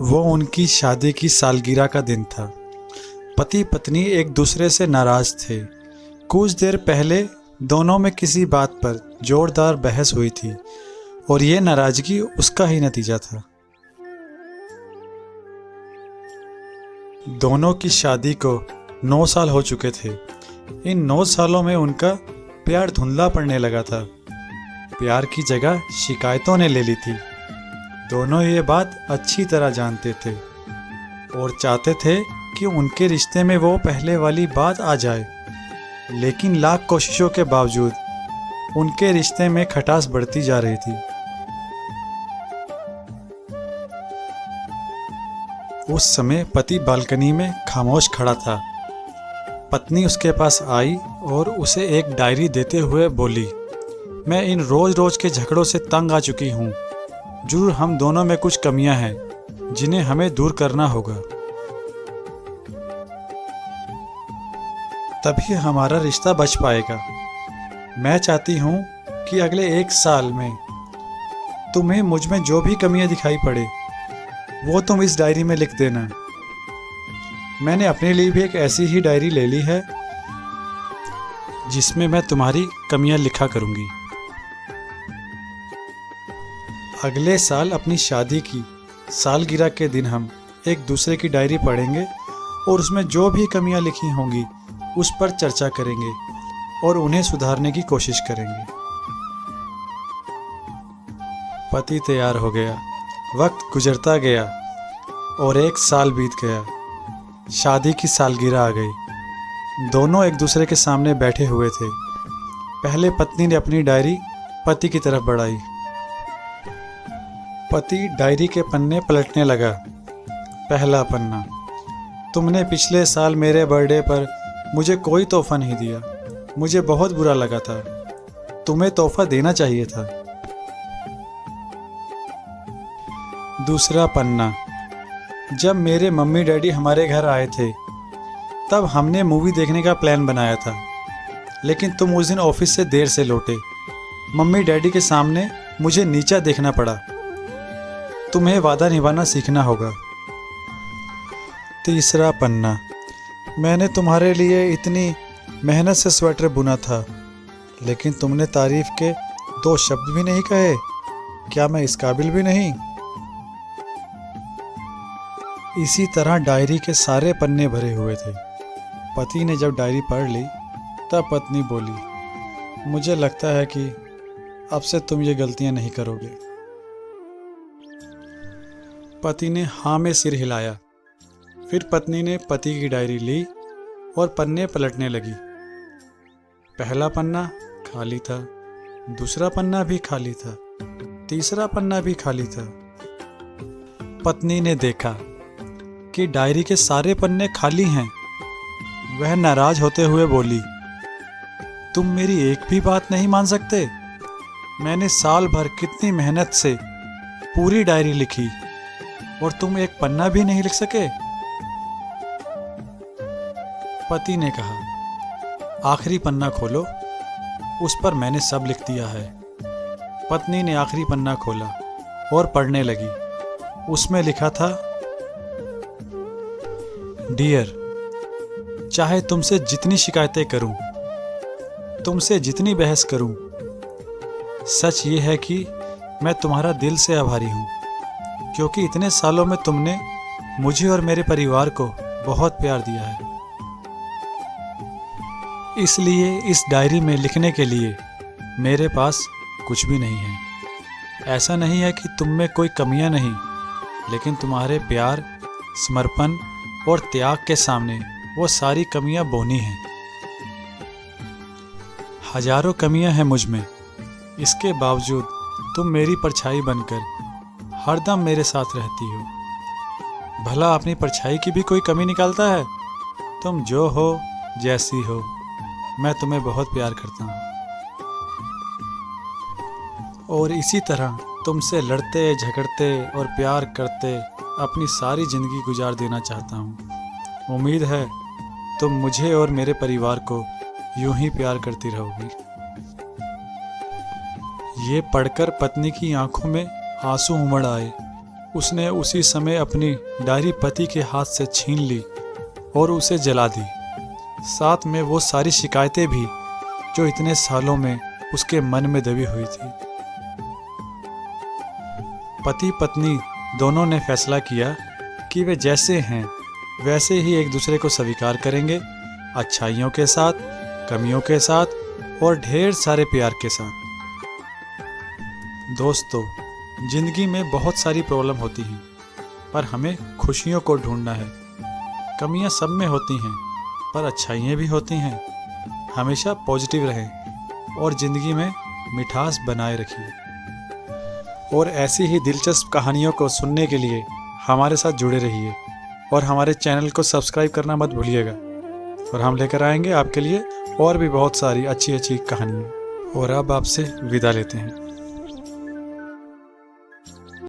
वो उनकी शादी की सालगिरह का दिन था। पति पत्नी एक दूसरे से नाराज थे। कुछ देर पहले दोनों में किसी बात पर जोरदार बहस हुई थी और ये नाराजगी उसका ही नतीजा था। दोनों की शादी को 9 साल हो चुके थे। इन 9 सालों में उनका प्यार धुंधला पड़ने लगा था। प्यार की जगह शिकायतों ने ले ली थी। दोनों ये बात अच्छी तरह जानते थे और चाहते थे कि उनके रिश्ते में वो पहले वाली बात आ जाए, लेकिन लाख कोशिशों के बावजूद उनके रिश्ते में खटास बढ़ती जा रही थी। उस समय पति बालकनी में खामोश खड़ा था। पत्नी उसके पास आई और उसे एक डायरी देते हुए बोली, मैं इन रोज रोज के झगड़ों से तंग आ चुकी हूँ। जरूर हम दोनों में कुछ कमियां हैं जिन्हें हमें दूर करना होगा, तभी हमारा रिश्ता बच पाएगा। मैं चाहती हूँ कि अगले 1 साल में तुम्हें मुझ में जो भी कमियां दिखाई पड़े वो तुम इस डायरी में लिख देना। मैंने अपने लिए भी एक ऐसी ही डायरी ले ली है जिसमें मैं तुम्हारी कमियां लिखा करूँगी। अगले साल अपनी शादी की सालगिरह के दिन हम एक दूसरे की डायरी पढ़ेंगे और उसमें जो भी कमियां लिखी होंगी उस पर चर्चा करेंगे और उन्हें सुधारने की कोशिश करेंगे। पति तैयार हो गया। वक्त गुजरता गया और 1 साल बीत गया। शादी की सालगिरह आ गई। दोनों एक दूसरे के सामने बैठे हुए थे। पहले पत्नी ने अपनी डायरी पति की तरफ बढ़ाई। पति डायरी के पन्ने पलटने लगा। पहला पन्ना, तुमने पिछले साल मेरे बर्थडे पर मुझे कोई तोहफा नहीं दिया। मुझे बहुत बुरा लगा था। तुम्हें तोहफा देना चाहिए था। दूसरा पन्ना, जब मेरे मम्मी डैडी हमारे घर आए थे तब हमने मूवी देखने का प्लान बनाया था, लेकिन तुम उस दिन ऑफिस से देर से लौटे। मम्मी डैडी के सामने मुझे नीचा देखना पड़ा। तुम्हें वादा निभाना सीखना होगा। तीसरा पन्ना, मैंने तुम्हारे लिए इतनी मेहनत से स्वेटर बुना था, लेकिन तुमने तारीफ के 2 शब्द भी नहीं कहे। क्या मैं इस काबिल भी नहीं? इसी तरह डायरी के सारे पन्ने भरे हुए थे। पति ने जब डायरी पढ़ ली तब पत्नी बोली, मुझे लगता है कि अब से तुम ये गलतियां नहीं करोगे। पति ने हाँ में सिर हिलाया। फिर पत्नी ने पति की डायरी ली और पन्ने पलटने लगी। पहला पन्ना खाली था, दूसरा पन्ना भी खाली था, तीसरा पन्ना भी खाली था। पत्नी ने देखा कि डायरी के सारे पन्ने खाली हैं। वह नाराज होते हुए बोली, तुम मेरी एक भी बात नहीं मान सकते? मैंने साल भर कितनी मेहनत से पूरी डायरी लिखी और तुम एक पन्ना भी नहीं लिख सके। पति ने कहा, आखिरी पन्ना खोलो, उस पर मैंने सब लिख दिया है। पत्नी ने आखिरी पन्ना खोला और पढ़ने लगी। उसमें लिखा था, डियर, चाहे तुमसे जितनी शिकायतें करूं, तुमसे जितनी बहस करूं, सच ये है कि मैं तुम्हारा दिल से आभारी हूं, क्योंकि इतने सालों में तुमने मुझे और मेरे परिवार को बहुत प्यार दिया है। इसलिए इस डायरी में लिखने के लिए मेरे पास कुछ भी नहीं है। ऐसा नहीं है कि तुम में कोई कमियां नहीं, लेकिन तुम्हारे प्यार, समर्पण और त्याग के सामने वो सारी कमियां बौनी हैं। हजारों कमियां हैं मुझ में, इसके बावजूद तुम मेरी परछाई बनकर हरदम मेरे साथ रहती हो। भला अपनी परछाई की भी कोई कमी निकालता है? तुम जो हो, जैसी हो, मैं तुम्हें बहुत प्यार करता हूँ और इसी तरह तुमसे लड़ते, झगड़ते और प्यार करते अपनी सारी जिंदगी गुजार देना चाहता हूँ। उम्मीद है तुम मुझे और मेरे परिवार को यूं ही प्यार करती रहोगी। ये पढ़कर पत्नी की आंखों में आंसू उमड़ आए उसने उसी समय अपनी डायरी पति के हाथ से छीन ली और उसे जला दी। साथ में वो सारी शिकायतें भी जो इतने सालों में उसके मन में दबी हुई थी। पति पत्नी दोनों ने फैसला किया कि वे जैसे हैं वैसे ही एक दूसरे को स्वीकार करेंगे, अच्छाइयों के साथ, कमियों के साथ और ढेर सारे प्यार के साथ। दोस्तों, जिंदगी में बहुत सारी प्रॉब्लम होती हैं, पर हमें खुशियों को ढूंढना है। कमियां सब में होती हैं, पर अच्छाइयाँ भी होती हैं। हमेशा पॉजिटिव रहें और ज़िंदगी में मिठास बनाए रखिए। और ऐसी ही दिलचस्प कहानियों को सुनने के लिए हमारे साथ जुड़े रहिए और हमारे चैनल को सब्सक्राइब करना मत भूलिएगा। और हम लेकर आएंगे आपके लिए और भी बहुत सारी अच्छी अच्छी कहानियाँ। और अब आपसे विदा लेते हैं।